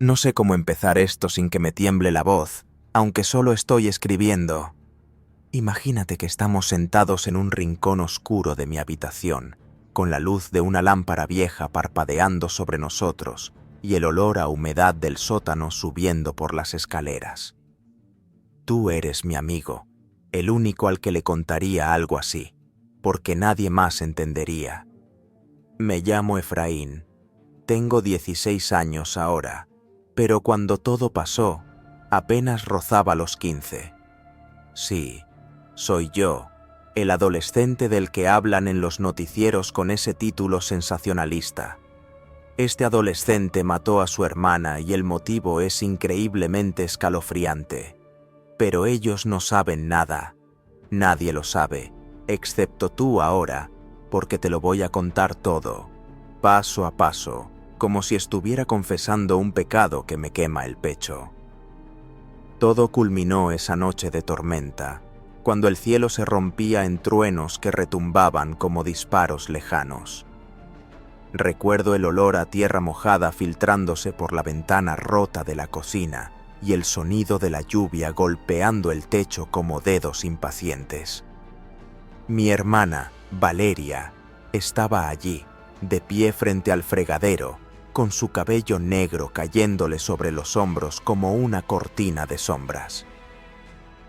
No sé cómo empezar esto sin que me tiemble la voz, aunque solo estoy escribiendo. Imagínate que estamos sentados en un rincón oscuro de mi habitación, con la luz de una lámpara vieja parpadeando sobre nosotros y el olor a humedad del sótano subiendo por las escaleras. Tú eres mi amigo, el único al que le contaría algo así, porque nadie más entendería. Me llamo Efraín. Tengo 16 años ahora, pero cuando todo pasó, apenas rozaba los 15. Sí, soy yo, el adolescente del que hablan en los noticieros con ese título sensacionalista. Este adolescente mató a su hermana y el motivo es increíblemente escalofriante. Pero ellos no saben nada. Nadie lo sabe, excepto tú ahora, porque te lo voy a contar todo, paso a paso, como si estuviera confesando un pecado que me quema el pecho. Todo culminó esa noche de tormenta, cuando el cielo se rompía en truenos que retumbaban como disparos lejanos. Recuerdo el olor a tierra mojada filtrándose por la ventana rota de la cocina y el sonido de la lluvia golpeando el techo como dedos impacientes. Mi hermana, Valeria, estaba allí, de pie frente al fregadero, con su cabello negro cayéndole sobre los hombros como una cortina de sombras.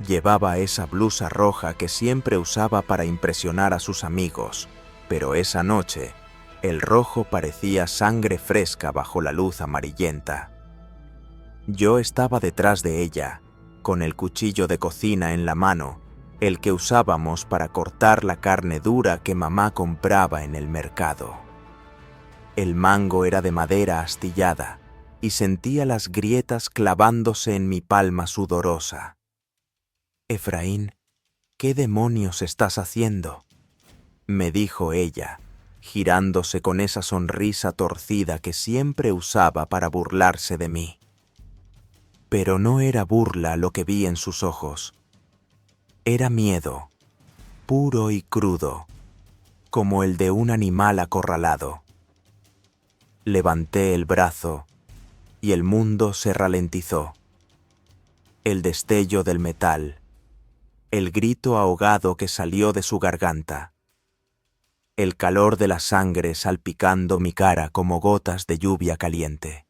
Llevaba esa blusa roja que siempre usaba para impresionar a sus amigos, pero esa noche, el rojo parecía sangre fresca bajo la luz amarillenta. Yo estaba detrás de ella, con el cuchillo de cocina en la mano, el que usábamos para cortar la carne dura que mamá compraba en el mercado. El mango era de madera astillada, y sentía las grietas clavándose en mi palma sudorosa. «Efraín, ¿qué demonios estás haciendo?», me dijo ella, girándose con esa sonrisa torcida que siempre usaba para burlarse de mí. Pero no era burla lo que vi en sus ojos. Era miedo, puro y crudo, como el de un animal acorralado. Levanté el brazo y el mundo se ralentizó. El destello del metal, el grito ahogado que salió de su garganta, el calor de la sangre salpicando mi cara como gotas de lluvia caliente.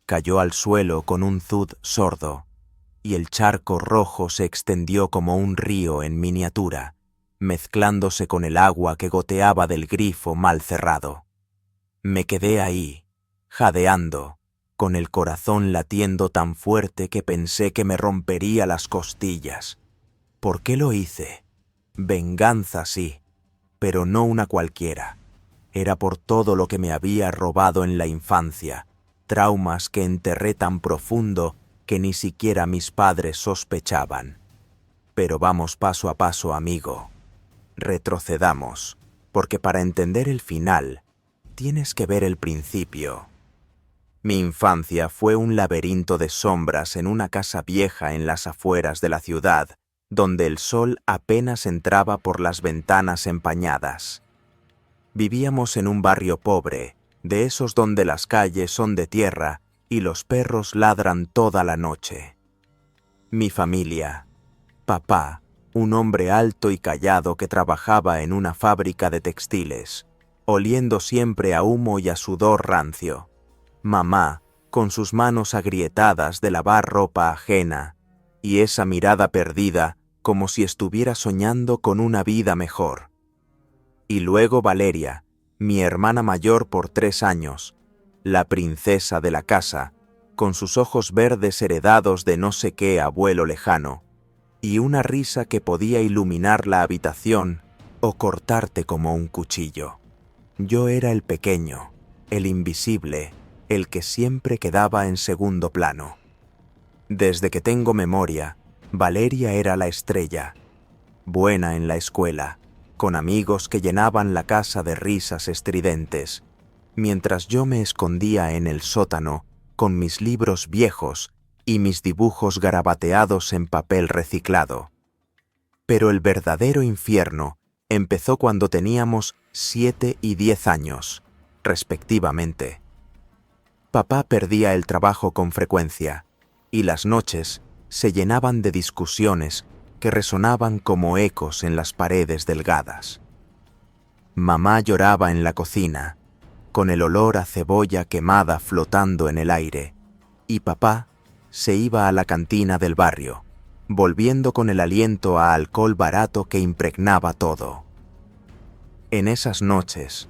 Cayó al suelo con un zud sordo, y el charco rojo se extendió como un río en miniatura, mezclándose con el agua que goteaba del grifo mal cerrado. Me quedé ahí, jadeando, con el corazón latiendo tan fuerte que pensé que me rompería las costillas. ¿Por qué lo hice? Venganza, sí, pero no una cualquiera. Era por todo lo que me había robado en la infancia, traumas que enterré tan profundo que ni siquiera mis padres sospechaban. Pero vamos paso a paso, amigo. Retrocedamos, porque para entender el final, tienes que ver el principio. Mi infancia fue un laberinto de sombras en una casa vieja en las afueras de la ciudad, donde el sol apenas entraba por las ventanas empañadas. Vivíamos en un barrio pobre, de esos donde las calles son de tierra y los perros ladran toda la noche. Mi familia, papá, un hombre alto y callado que trabajaba en una fábrica de textiles, oliendo siempre a humo y a sudor rancio. Mamá, con sus manos agrietadas de lavar ropa ajena, y esa mirada perdida como si estuviera soñando con una vida mejor. Y luego Valeria, mi hermana mayor por 3 años, la princesa de la casa, con sus ojos verdes heredados de no sé qué abuelo lejano, y una risa que podía iluminar la habitación o cortarte como un cuchillo. Yo era el pequeño, el invisible, el que siempre quedaba en segundo plano. Desde que tengo memoria, Valeria era la estrella, buena en la escuela, con amigos que llenaban la casa de risas estridentes, mientras yo me escondía en el sótano con mis libros viejos y mis dibujos garabateados en papel reciclado. Pero el verdadero infierno empezó cuando teníamos 7 y 10 años, respectivamente. Papá perdía el trabajo con frecuencia, y las noches se llenaban de discusiones que resonaban como ecos en las paredes delgadas. Mamá lloraba en la cocina, con el olor a cebolla quemada flotando en el aire, y papá se iba a la cantina del barrio, volviendo con el aliento a alcohol barato que impregnaba todo. En esas noches,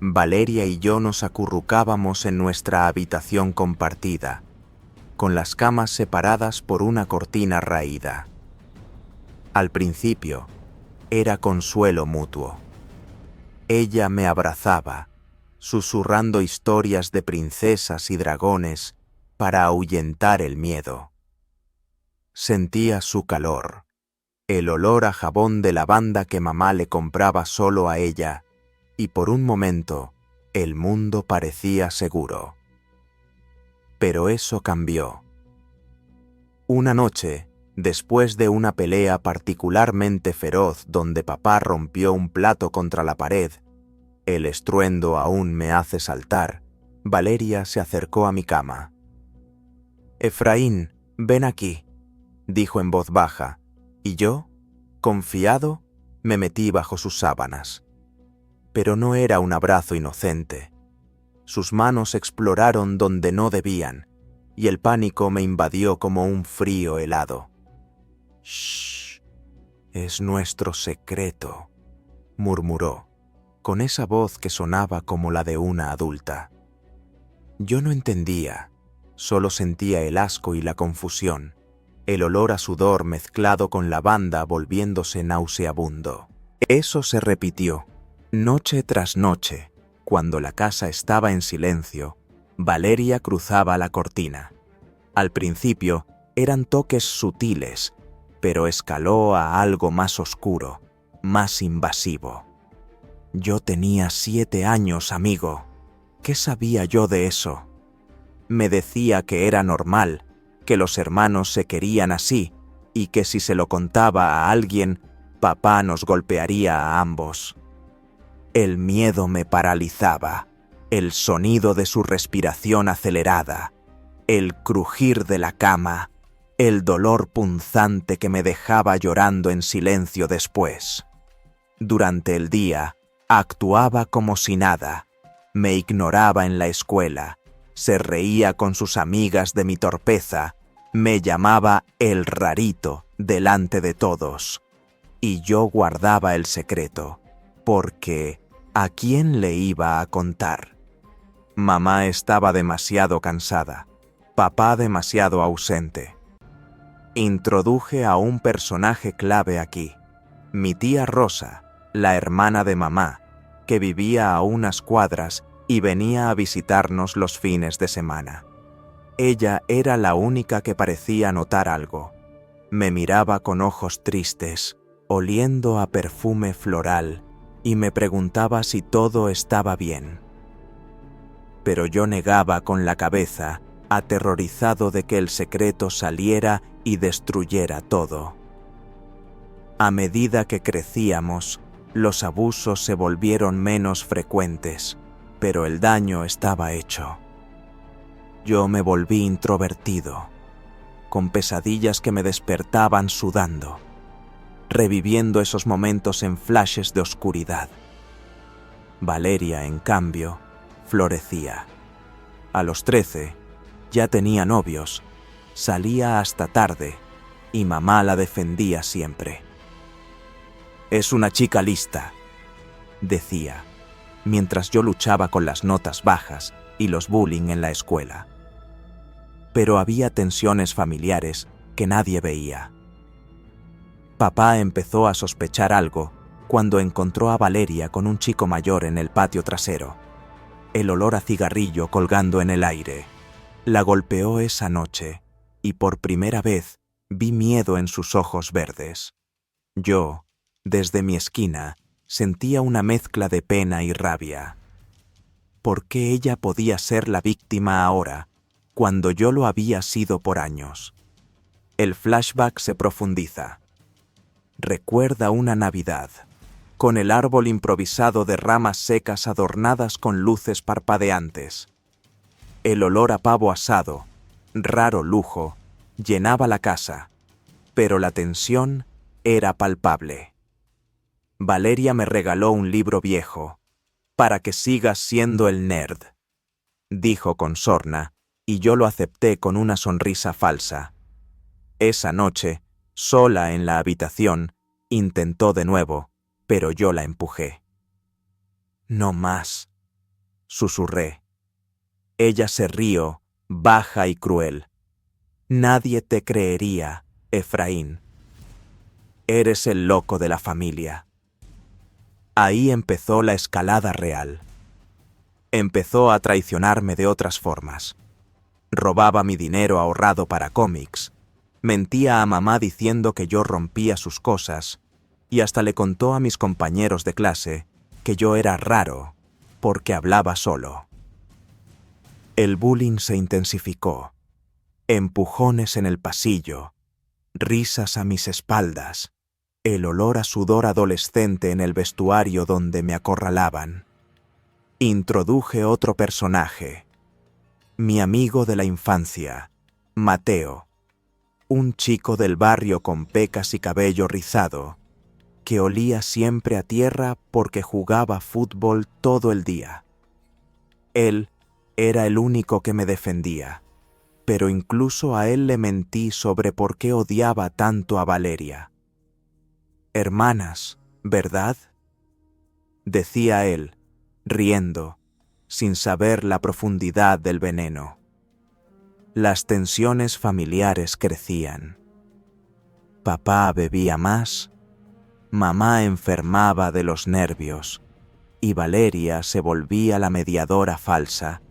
Valeria y yo nos acurrucábamos en nuestra habitación compartida, con las camas separadas por una cortina raída. Al principio, era consuelo mutuo. Ella me abrazaba, susurrando historias de princesas y dragones para ahuyentar el miedo. Sentía su calor, el olor a jabón de lavanda que mamá le compraba solo a ella, y por un momento el mundo parecía seguro. Pero eso cambió. Una noche, después de una pelea particularmente feroz donde papá rompió un plato contra la pared, el estruendo aún me hace saltar, Valeria se acercó a mi cama. «Efraín, ven aquí», dijo en voz baja, y yo, confiado, me metí bajo sus sábanas. Pero no era un abrazo inocente. Sus manos exploraron donde no debían, y el pánico me invadió como un frío helado. «Shh, es nuestro secreto», murmuró, con esa voz que sonaba como la de una adulta. Yo no entendía, solo sentía el asco y la confusión, el olor a sudor mezclado con lavanda volviéndose nauseabundo. Eso se repitió, noche tras noche, cuando la casa estaba en silencio. Valeria cruzaba la cortina. Al principio eran toques sutiles, pero escaló a algo más oscuro, más invasivo. Yo tenía 7 años, amigo. ¿Qué sabía yo de eso? Me decía que era normal, que los hermanos se querían así, y que si se lo contaba a alguien, papá nos golpearía a ambos. El miedo me paralizaba, el sonido de su respiración acelerada, el crujir de la cama, el dolor punzante que me dejaba llorando en silencio después. Durante el día, actuaba como si nada, me ignoraba en la escuela, se reía con sus amigas de mi torpeza, me llamaba el rarito delante de todos. Y yo guardaba el secreto, porque ¿a quién le iba a contar? Mamá estaba demasiado cansada, papá demasiado ausente. Introduje a un personaje clave aquí, mi tía Rosa, la hermana de mamá, que vivía a unas cuadras y venía a visitarnos los fines de semana. Ella era la única que parecía notar algo. Me miraba con ojos tristes, oliendo a perfume floral, y me preguntaba si todo estaba bien. Pero yo negaba con la cabeza, aterrorizado de que el secreto saliera y destruyera todo. A medida que crecíamos, los abusos se volvieron menos frecuentes, pero el daño estaba hecho. Yo me volví introvertido, con pesadillas que me despertaban sudando, reviviendo esos momentos en flashes de oscuridad. Valeria, en cambio, florecía. A los 13, ya tenía novios, salía hasta tarde, y mamá la defendía siempre. «Es una chica lista», decía, mientras yo luchaba con las notas bajas y los bullying en la escuela. Pero había tensiones familiares que nadie veía. Papá empezó a sospechar algo cuando encontró a Valeria con un chico mayor en el patio trasero, el olor a cigarrillo colgando en el aire. La golpeó esa noche, y por primera vez vi miedo en sus ojos verdes. Yo, desde mi esquina, sentía una mezcla de pena y rabia. ¿Por qué ella podía ser la víctima ahora, cuando yo lo había sido por años? El flashback se profundiza. Recuerda una Navidad, con el árbol improvisado de ramas secas adornadas con luces parpadeantes. El olor a pavo asado, raro lujo, llenaba la casa, pero la tensión era palpable. Valeria me regaló un libro viejo, para que sigas siendo el nerd, dijo con sorna, y yo lo acepté con una sonrisa falsa. Esa noche, sola en la habitación, intentó de nuevo, pero yo la empujé. No más, susurré. Ella se rió, baja y cruel. Nadie te creería, Efraín. Eres el loco de la familia. Ahí empezó la escalada real. Empezó a traicionarme de otras formas. Robaba mi dinero ahorrado para cómics, mentía a mamá diciendo que yo rompía sus cosas, y hasta le contó a mis compañeros de clase que yo era raro porque hablaba solo. El bullying se intensificó. Empujones en el pasillo, risas a mis espaldas, el olor a sudor adolescente en el vestuario donde me acorralaban. Introduje otro personaje, mi amigo de la infancia, Mateo, un chico del barrio con pecas y cabello rizado, que olía siempre a tierra porque jugaba fútbol todo el día. Él era el único que me defendía, pero incluso a él le mentí sobre por qué odiaba tanto a Valeria. Hermanas, ¿verdad?, decía él, riendo, sin saber la profundidad del veneno. Las tensiones familiares crecían. Papá bebía más, mamá enfermaba de los nervios, y Valeria se volvía la mediadora falsa,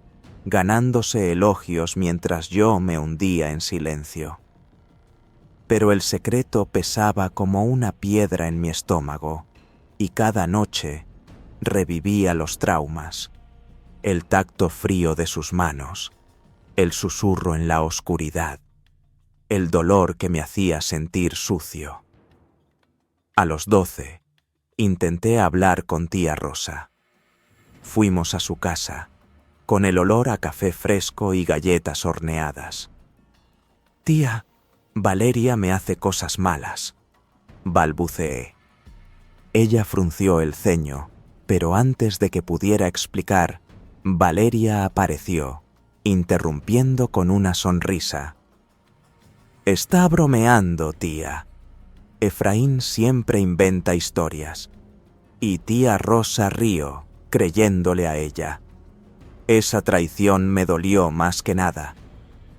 ganándose elogios mientras yo me hundía en silencio. Pero el secreto pesaba como una piedra en mi estómago, y cada noche revivía los traumas, el tacto frío de sus manos, el susurro en la oscuridad, el dolor que me hacía sentir sucio. A los 12, intenté hablar con tía Rosa. Fuimos a su casa, con el olor a café fresco y galletas horneadas. Tía, Valeria me hace cosas malas, balbuceé. Ella frunció el ceño, pero antes de que pudiera explicar, Valeria apareció, interrumpiendo con una sonrisa. Está bromeando, tía. Efraín siempre inventa historias. Y tía Rosa rió, creyéndole a ella. Esa traición me dolió más que nada.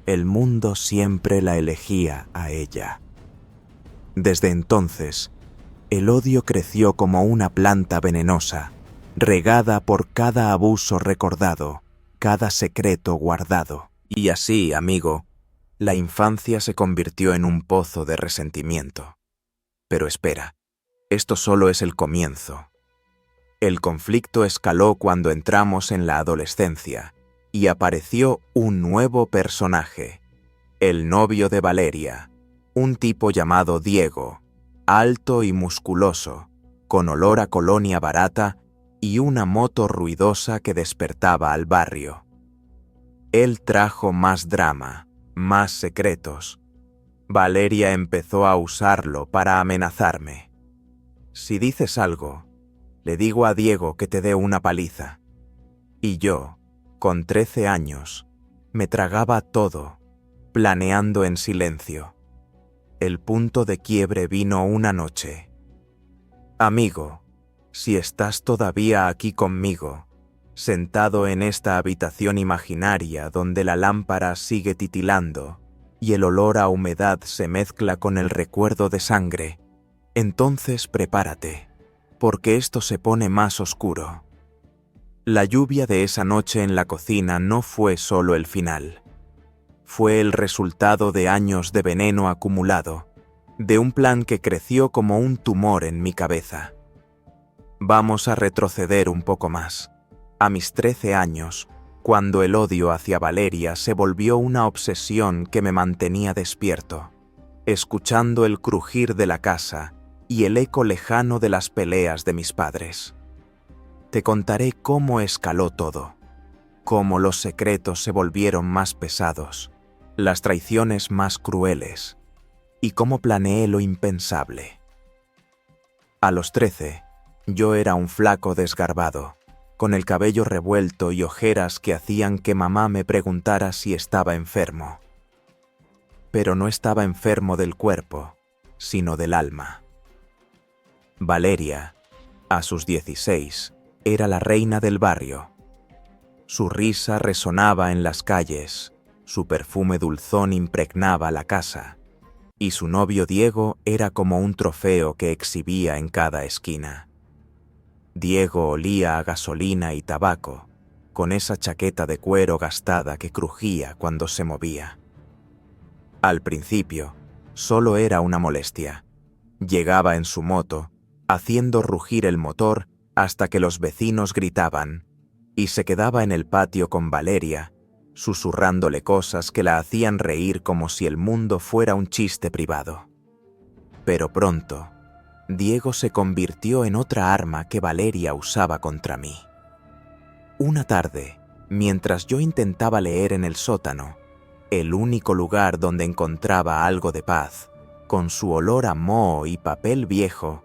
El mundo siempre la elegía a ella. Desde entonces, el odio creció como una planta venenosa, regada por cada abuso recordado, cada secreto guardado. Y así, amigo, la infancia se convirtió en un pozo de resentimiento. Pero espera, esto solo es el comienzo. El conflicto escaló cuando entramos en la adolescencia y apareció un nuevo personaje, el novio de Valeria, un tipo llamado Diego, alto y musculoso, con olor a colonia barata y una moto ruidosa que despertaba al barrio. Él trajo más drama, más secretos. Valeria empezó a usarlo para amenazarme. Si dices algo, le digo a Diego que te dé una paliza. Y yo, con 13 años, me tragaba todo, planeando en silencio. El punto de quiebre vino una noche. Amigo, si estás todavía aquí conmigo, sentado en esta habitación imaginaria donde la lámpara sigue titilando y el olor a humedad se mezcla con el recuerdo de sangre, entonces prepárate, porque esto se pone más oscuro. La lluvia de esa noche en la cocina no fue solo el final. Fue el resultado de años de veneno acumulado, de un plan que creció como un tumor en mi cabeza. Vamos a retroceder un poco más, a mis 13 años, cuando el odio hacia Valeria se volvió una obsesión que me mantenía despierto, escuchando el crujir de la casa y el eco lejano de las peleas de mis padres. Te contaré cómo escaló todo, cómo los secretos se volvieron más pesados, las traiciones más crueles, y cómo planeé lo impensable. A los 13, yo era un flaco desgarbado, con el cabello revuelto y ojeras que hacían que mamá me preguntara si estaba enfermo. Pero no estaba enfermo del cuerpo, sino del alma. Valeria, a sus 16, era la reina del barrio. Su risa resonaba en las calles, su perfume dulzón impregnaba la casa, y su novio Diego era como un trofeo que exhibía en cada esquina. Diego olía a gasolina y tabaco, con esa chaqueta de cuero gastada que crujía cuando se movía. Al principio, solo era una molestia. Llegaba en su moto, haciendo rugir el motor hasta que los vecinos gritaban, y se quedaba en el patio con Valeria, susurrándole cosas que la hacían reír como si el mundo fuera un chiste privado. Pero pronto, Diego se convirtió en otra arma que Valeria usaba contra mí. Una tarde, mientras yo intentaba leer en el sótano, el único lugar donde encontraba algo de paz, con su olor a moho y papel viejo,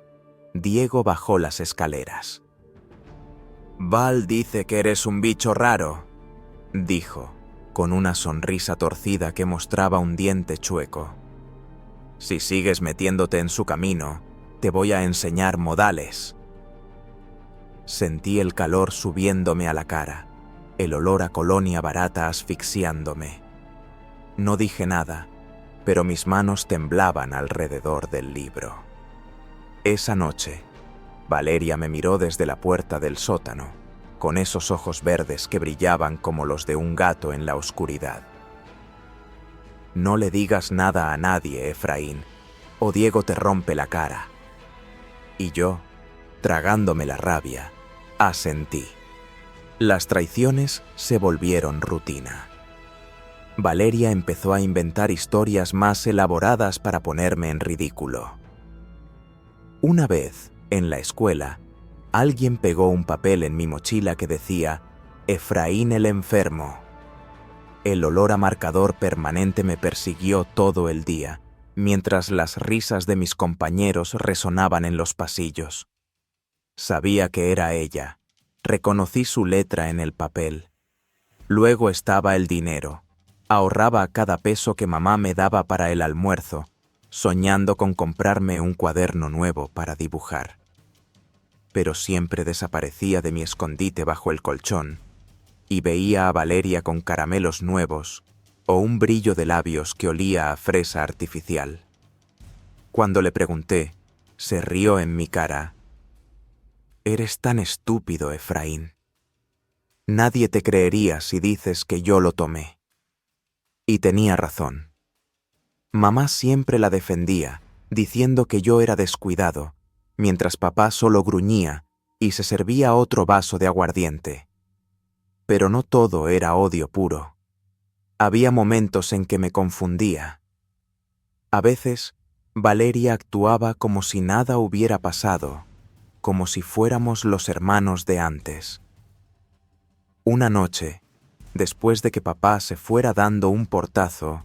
Diego bajó las escaleras. «Val dice que eres un bicho raro», dijo, con una sonrisa torcida que mostraba un diente chueco. «Si sigues metiéndote en su camino, te voy a enseñar modales». Sentí el calor subiéndome a la cara, el olor a colonia barata asfixiándome. No dije nada, pero mis manos temblaban alrededor del libro. Esa noche, Valeria me miró desde la puerta del sótano, con esos ojos verdes que brillaban como los de un gato en la oscuridad. «No le digas nada a nadie, Efraín, o Diego te rompe la cara». Y yo, tragándome la rabia, asentí. Las traiciones se volvieron rutina. Valeria empezó a inventar historias más elaboradas para ponerme en ridículo. Una vez, en la escuela, alguien pegó un papel en mi mochila que decía «Efraín el enfermo». El olor a marcador permanente me persiguió todo el día, mientras las risas de mis compañeros resonaban en los pasillos. Sabía que era ella. Reconocí su letra en el papel. Luego estaba el dinero. Ahorraba cada peso que mamá me daba para el almuerzo, soñando con comprarme un cuaderno nuevo para dibujar. Pero siempre desaparecía de mi escondite bajo el colchón y veía a Valeria con caramelos nuevos o un brillo de labios que olía a fresa artificial. Cuando le pregunté, se rió en mi cara. «Eres tan estúpido, Efraín. Nadie te creería si dices que yo lo tomé». Y tenía razón. Mamá siempre la defendía, diciendo que yo era descuidado, mientras papá solo gruñía y se servía otro vaso de aguardiente. Pero no todo era odio puro. Había momentos en que me confundía. A veces, Valeria actuaba como si nada hubiera pasado, como si fuéramos los hermanos de antes. Una noche, después de que papá se fuera dando un portazo,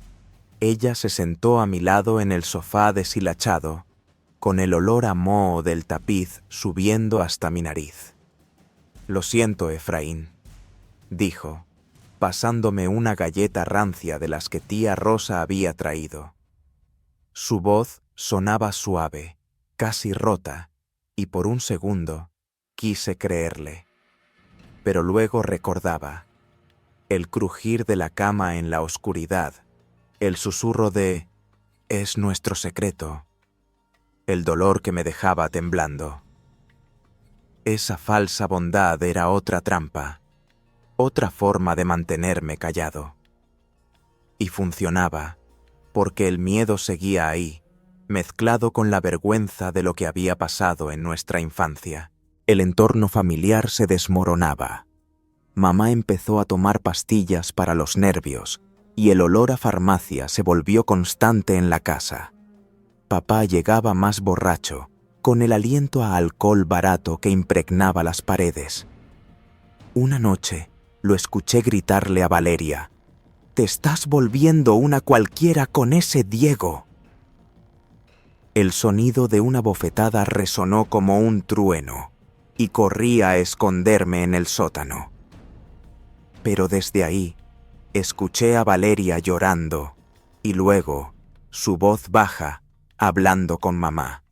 ella se sentó a mi lado en el sofá deshilachado, con el olor a moho del tapiz subiendo hasta mi nariz. «Lo siento, Efraín», dijo, pasándome una galleta rancia de las que tía Rosa había traído. Su voz sonaba suave, casi rota, y por un segundo quise creerle. Pero luego recordaba el crujir de la cama en la oscuridad, el susurro de «es nuestro secreto», el dolor que me dejaba temblando. Esa falsa bondad era otra trampa, otra forma de mantenerme callado. Y funcionaba, porque el miedo seguía ahí, mezclado con la vergüenza de lo que había pasado en nuestra infancia. El entorno familiar se desmoronaba. Mamá empezó a tomar pastillas para los nervios y el olor a farmacia se volvió constante en la casa. Papá llegaba más borracho, con el aliento a alcohol barato que impregnaba las paredes. Una noche, Lo escuché gritarle a Valeria: «Te estás volviendo una cualquiera con ese Diego». El sonido de una bofetada resonó como un trueno y corrí a esconderme en el sótano. Pero desde ahí escuché a Valeria llorando y luego su voz baja hablando con mamá.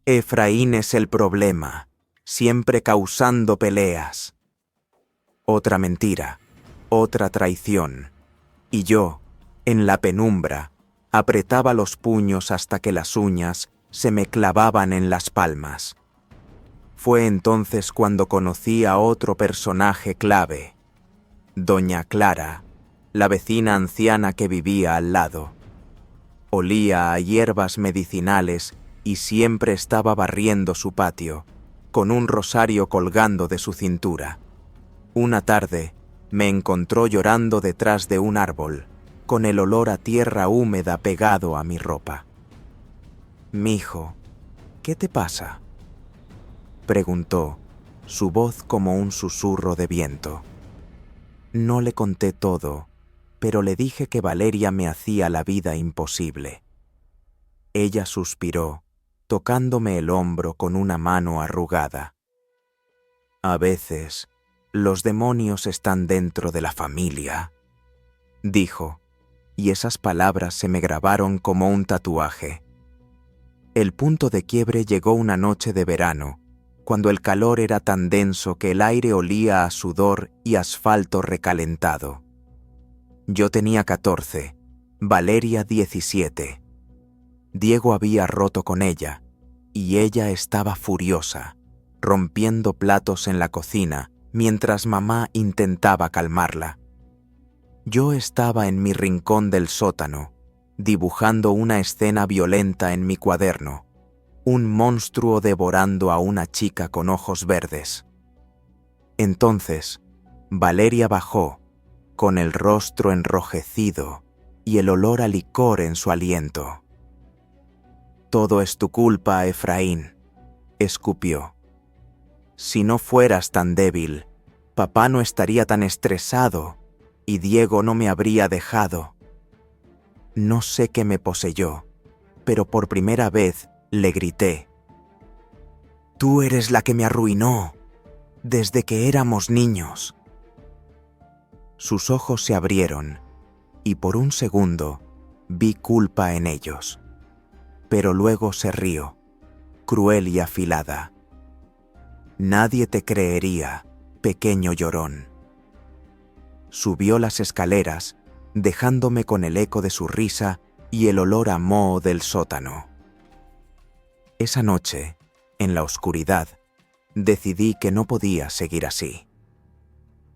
«Efraín es el problema, siempre causando peleas». Otra mentira, otra traición, y yo, en la penumbra, apretaba los puños hasta que las uñas se me clavaban en las palmas. Fue entonces cuando conocí a otro personaje clave, Doña Clara, la vecina anciana que vivía al lado. Olía a hierbas medicinales y siempre estaba barriendo su patio, con un rosario colgando de su cintura. Una tarde me encontró llorando detrás de un árbol, con el olor a tierra húmeda pegado a mi ropa. «Mijo, ¿qué te pasa?», preguntó, su voz como un susurro de viento. No le conté todo, pero le dije que Valeria me hacía la vida imposible. Ella suspiró, tocándome el hombro con una mano arrugada. «A veces, los demonios están dentro de la familia», dijo, y esas palabras se me grabaron como un tatuaje. El punto de quiebre llegó una noche de verano, cuando el calor era tan denso que el aire olía a sudor y asfalto recalentado. Yo tenía 14, Valeria 17. Diego había roto con ella, y ella estaba furiosa, rompiendo platos en la cocina mientras mamá intentaba calmarla. Yo estaba en mi rincón del sótano, dibujando una escena violenta en mi cuaderno, un monstruo devorando a una chica con ojos verdes. Entonces, Valeria bajó, con el rostro enrojecido y el olor a licor en su aliento. «Todo es tu culpa, Efraín», escupió. «Si no fueras tan débil, papá no estaría tan estresado y Diego no me habría dejado». No sé qué me poseyó, pero por primera vez le grité: «Tú eres la que me arruinó desde que éramos niños». Sus ojos se abrieron y por un segundo vi culpa en ellos, pero luego se rió, cruel y afilada. «Nadie te creería, pequeño llorón». Subió las escaleras, dejándome con el eco de su risa y el olor a moho del sótano. Esa noche, en la oscuridad, decidí que no podía seguir así.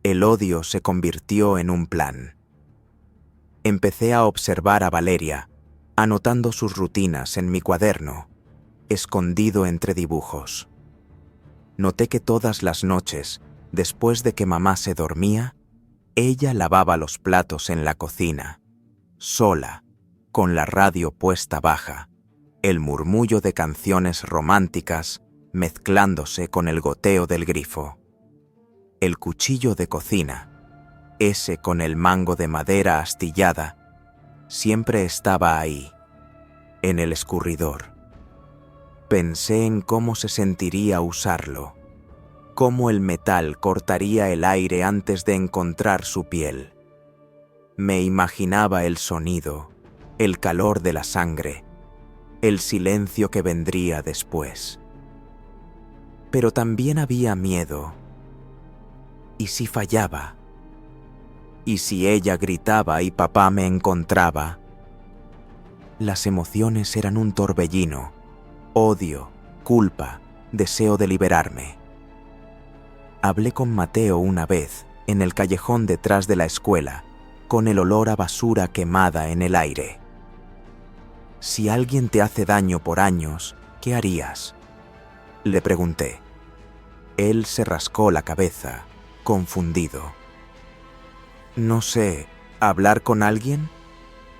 El odio se convirtió en un plan. Empecé a observar a Valeria, anotando sus rutinas en mi cuaderno, escondido entre dibujos. Noté que todas las noches, después de que mamá se dormía, ella lavaba los platos en la cocina, sola, con la radio puesta baja, el murmullo de canciones románticas mezclándose con el goteo del grifo. El cuchillo de cocina, ese con el mango de madera astillada, siempre estaba ahí, en el escurridor. Pensé en cómo se sentiría usarlo, cómo el metal cortaría el aire antes de encontrar su piel. Me imaginaba el sonido, el calor de la sangre, el silencio que vendría después. Pero también había miedo. ¿Y si fallaba? ¿Y si ella gritaba y papá me encontraba? Las emociones eran un torbellino: odio, culpa, deseo de liberarme. Hablé con Mateo una vez, en el callejón detrás de la escuela, con el olor a basura quemada en el aire. «Si alguien te hace daño por años, ¿qué harías?», le pregunté. Él se rascó la cabeza, confundido. «No sé, ¿hablar con alguien?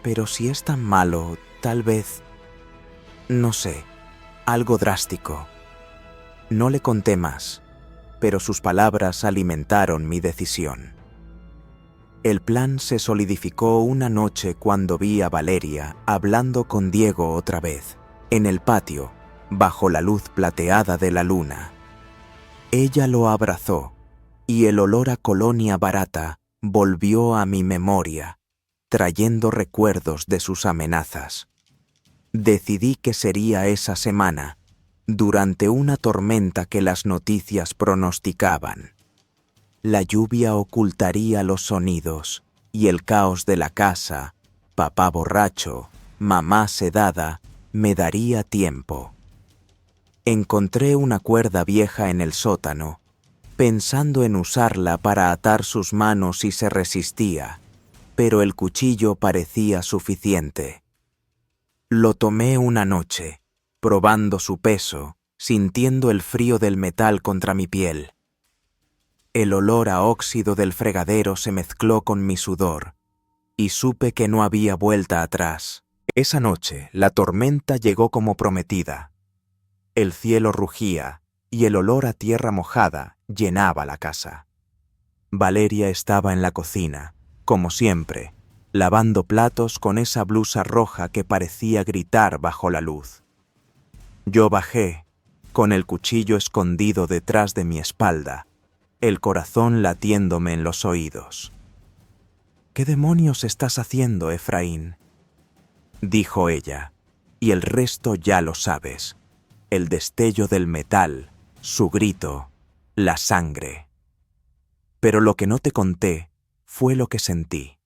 Pero si es tan malo, tal vez... no sé, algo drástico». No le conté más. pero sus palabras alimentaron mi decisión. El plan se solidificó una noche cuando vi a Valeria hablando con Diego otra vez, en el patio, bajo la luz plateada de la luna. Ella lo abrazó, y el olor a colonia barata volvió a mi memoria, trayendo recuerdos de sus amenazas. Decidí que sería esa semana, durante una tormenta que las noticias pronosticaban. La lluvia ocultaría los sonidos, y el caos de la casa, papá borracho, mamá sedada, me daría tiempo. Encontré una cuerda vieja en el sótano, pensando en usarla para atar sus manos si se resistía, pero el cuchillo parecía suficiente. Lo tomé una noche, probando su peso, sintiendo el frío del metal contra mi piel. El olor a óxido del fregadero se mezcló con mi sudor, y supe que no había vuelta atrás. Esa noche, la tormenta llegó como prometida. El cielo rugía, y el olor a tierra mojada llenaba la casa. Valeria estaba en la cocina, como siempre, lavando platos con esa blusa roja que parecía gritar bajo la luz. Yo bajé, con el cuchillo escondido detrás de mi espalda, el corazón latiéndome en los oídos. «¿Qué demonios estás haciendo, Efraín?», dijo ella, y el resto ya lo sabes. El destello del metal, su grito, la sangre. Pero lo que no te conté fue lo que sentí.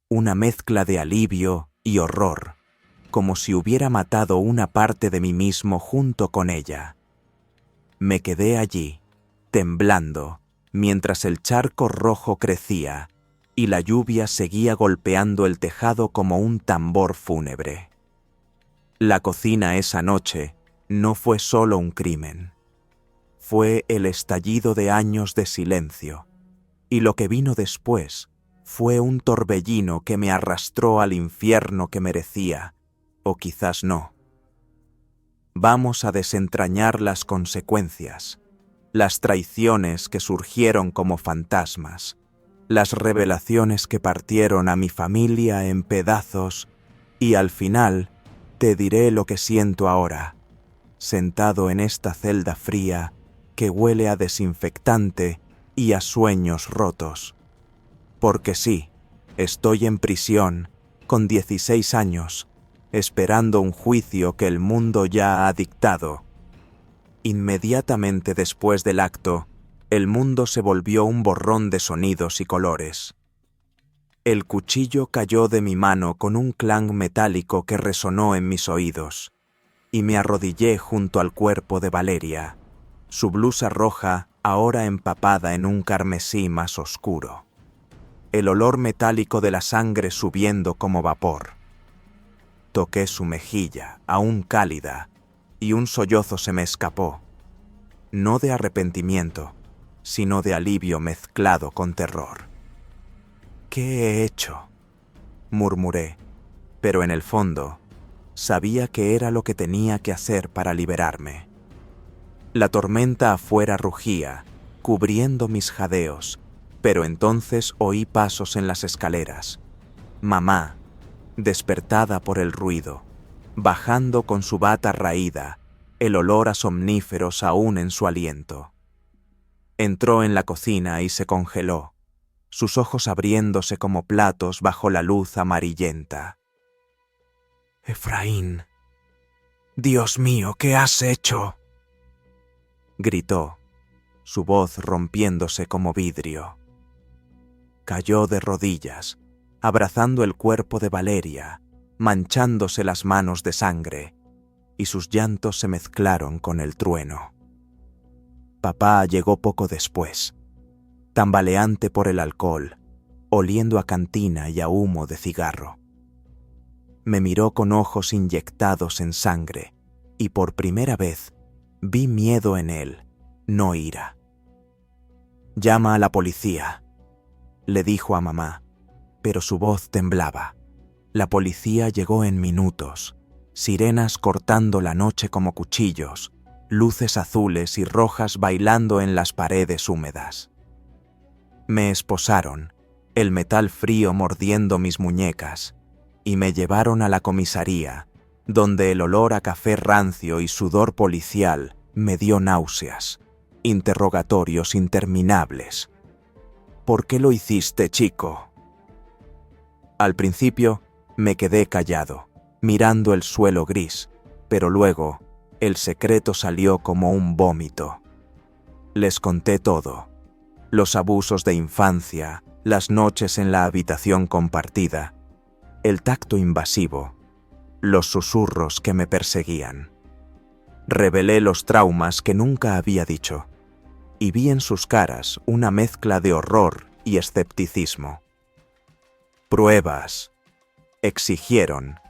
Una mezcla de alivio y horror, como si hubiera matado una parte de mí mismo junto con ella. Me quedé allí, temblando, mientras el charco rojo crecía y la lluvia seguía golpeando el tejado como un tambor fúnebre. La cocina esa noche no fue solo un crimen. Fue el estallido de años de silencio, y lo que vino después fue un torbellino que me arrastró al infierno que merecía, o quizás no. Vamos a desentrañar las consecuencias, las traiciones que surgieron como fantasmas, las revelaciones que partieron a mi familia en pedazos, y al final te diré lo que siento ahora, sentado en esta celda fría que huele a desinfectante y a sueños rotos. Porque sí, estoy en prisión, con 16 años, esperando un juicio que el mundo ya ha dictado. Inmediatamente después del acto, el mundo se volvió un borrón de sonidos y colores. El cuchillo cayó de mi mano con un clang metálico que resonó en mis oídos, y me arrodillé junto al cuerpo de Valeria, su blusa roja ahora empapada en un carmesí más oscuro. El olor metálico de la sangre subiendo como vapor. Toqué su mejilla, aún cálida, y un sollozo se me escapó, no de arrepentimiento, sino de alivio mezclado con terror. «¿Qué he hecho?», murmuré, pero en el fondo sabía que era lo que tenía que hacer para liberarme. La tormenta afuera rugía, cubriendo mis jadeos, pero entonces oí pasos en las escaleras. Mamá, despertada por el ruido, bajando con su bata raída, el olor a somníferos aún en su aliento. Entró en la cocina y se congeló, sus ojos abriéndose como platos bajo la luz amarillenta. «Efraín, Dios mío, ¿qué has hecho?», gritó, su voz rompiéndose como vidrio. Cayó de rodillas, abrazando el cuerpo de Valeria, manchándose las manos de sangre, y sus llantos se mezclaron con el trueno. Papá llegó poco después, tambaleante por el alcohol, oliendo a cantina y a humo de cigarro. Me miró con ojos inyectados en sangre, y por primera vez vi miedo en él, no ira. «Llama a la policía», le dijo a mamá, pero su voz temblaba. La policía llegó en minutos, sirenas cortando la noche como cuchillos, luces azules y rojas bailando en las paredes húmedas. Me esposaron, el metal frío mordiendo mis muñecas, y me llevaron a la comisaría, donde el olor a café rancio y sudor policial me dio náuseas, interrogatorios interminables. ¿Por qué lo hiciste, chico? Al principio me quedé callado, mirando el suelo gris, pero luego el secreto salió como un vómito. Les conté todo: los abusos de infancia, las noches en la habitación compartida, el tacto invasivo, los susurros que me perseguían. Revelé los traumas que nunca había dicho, y vi en sus caras una mezcla de horror y escepticismo. Pruebas, exigieron,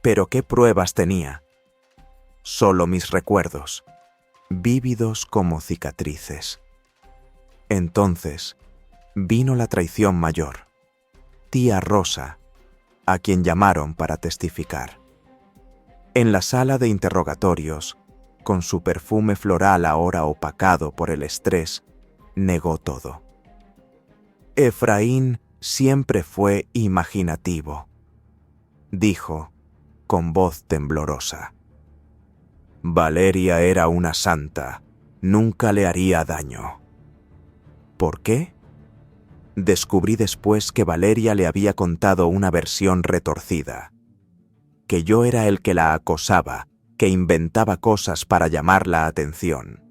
pero ¿qué pruebas tenía? Solo mis recuerdos, vívidos como cicatrices. Entonces vino la traición mayor, tía Rosa, a quien llamaron para testificar. En la sala de interrogatorios, con su perfume floral ahora opacado por el estrés, negó todo. Efraín siempre fue imaginativo, dijo con voz temblorosa. Valeria era una santa, nunca le haría daño. ¿Por qué? Descubrí después que Valeria le había contado una versión retorcida, que yo era el que la acosaba, que inventaba cosas para llamar la atención.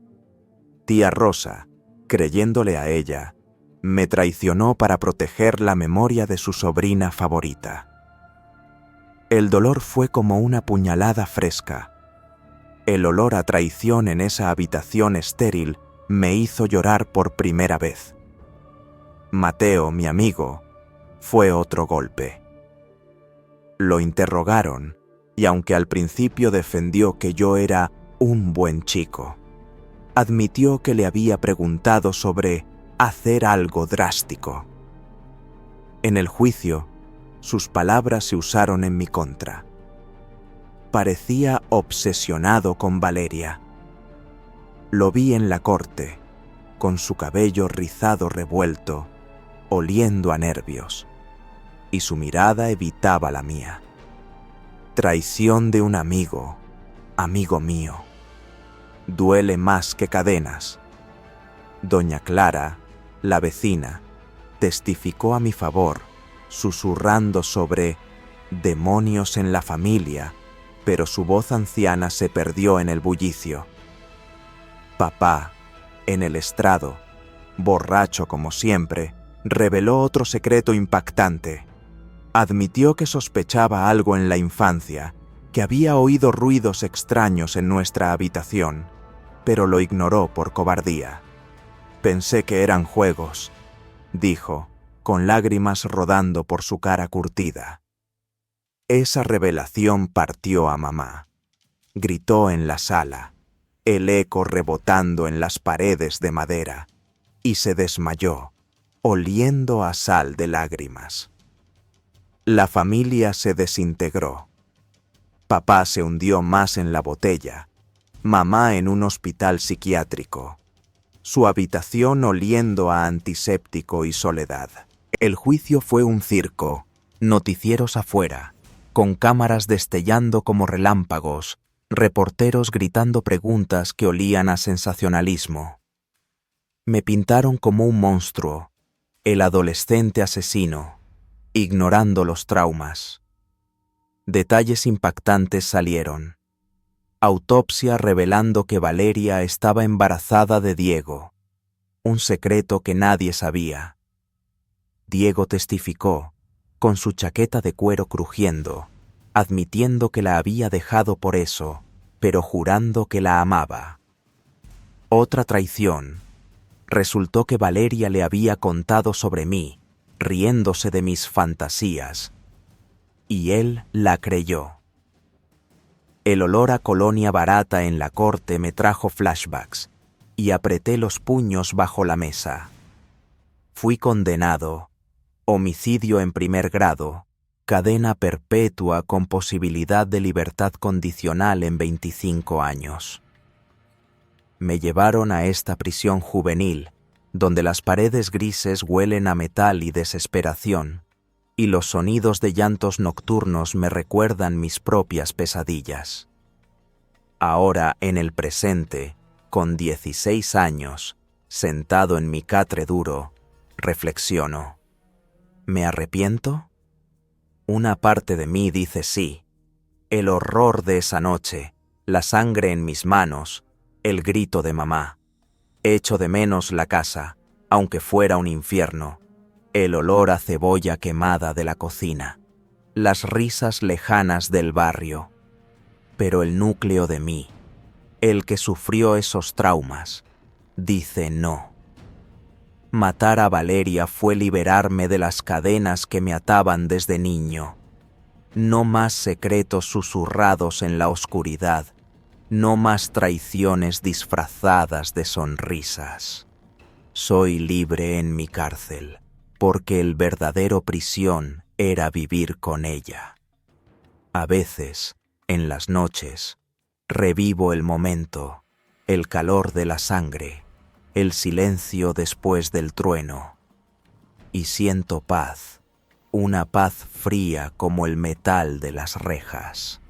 Tía Rosa, creyéndole a ella, me traicionó para proteger la memoria de su sobrina favorita. El dolor fue como una puñalada fresca. El olor a traición en esa habitación estéril me hizo llorar por primera vez. Mateo, mi amigo, fue otro golpe. Lo interrogaron, y aunque al principio defendió que yo era un buen chico, admitió que le había preguntado sobre hacer algo drástico. En el juicio, sus palabras se usaron en mi contra. Parecía obsesionado con Valeria. Lo vi en la corte, con su cabello rizado revuelto, oliendo a nervios, y su mirada evitaba la mía. Traición de un amigo, amigo mío. Duele más que cadenas. Doña Clara, la vecina, testificó a mi favor, susurrando sobre demonios en la familia, pero su voz anciana se perdió en el bullicio. Papá, en el estrado, borracho como siempre, reveló otro secreto impactante. Admitió que sospechaba algo en la infancia, que había oído ruidos extraños en nuestra habitación, pero lo ignoró por cobardía. Pensé que eran juegos, dijo, con lágrimas rodando por su cara curtida. Esa revelación partió a mamá. Gritó en la sala, el eco rebotando en las paredes de madera, y se desmayó, oliendo a sal de lágrimas. La familia se desintegró. Papá se hundió más en la botella, mamá en un hospital psiquiátrico, su habitación oliendo a antiséptico y soledad. El juicio fue un circo, noticieros afuera, con cámaras destellando como relámpagos, reporteros gritando preguntas que olían a sensacionalismo. Me pintaron como un monstruo, el adolescente asesino, ignorando los traumas. Detalles impactantes salieron. Autopsia revelando que Valeria estaba embarazada de Diego, un secreto que nadie sabía. Diego testificó, con su chaqueta de cuero crujiendo, admitiendo que la había dejado por eso, pero jurando que la amaba. Otra traición. Resultó que Valeria le había contado sobre mí, riéndose de mis fantasías, y él la creyó. El olor a colonia barata en la corte me trajo flashbacks, y apreté los puños bajo la mesa. Fui condenado, homicidio en primer grado, cadena perpetua con posibilidad de libertad condicional en 25 años. Me llevaron a esta prisión juvenil, donde las paredes grises huelen a metal y desesperación, y los sonidos de llantos nocturnos me recuerdan mis propias pesadillas. Ahora, en el presente, con 16 años, sentado en mi catre duro, reflexiono. ¿Me arrepiento? Una parte de mí dice sí. El horror de esa noche, la sangre en mis manos, el grito de mamá. Echo de menos la casa, aunque fuera un infierno, el olor a cebolla quemada de la cocina, las risas lejanas del barrio. Pero el núcleo de mí, el que sufrió esos traumas, dice no. Matar a Valeria fue liberarme de las cadenas que me ataban desde niño. No más secretos susurrados en la oscuridad, no más traiciones disfrazadas de sonrisas. Soy libre en mi cárcel, porque el verdadero prisión era vivir con ella. A veces, en las noches, revivo el momento, el calor de la sangre, el silencio después del trueno, y siento paz, una paz fría como el metal de las rejas.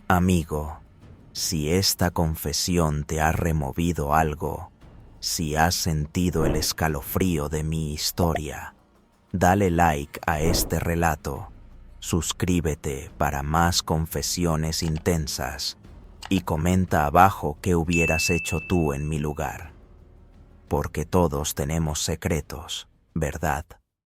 Amigo, si esta confesión te ha removido algo, si has sentido el escalofrío de mi historia, dale like a este relato, suscríbete para más confesiones intensas y comenta abajo qué hubieras hecho tú en mi lugar. Porque todos tenemos secretos, ¿verdad?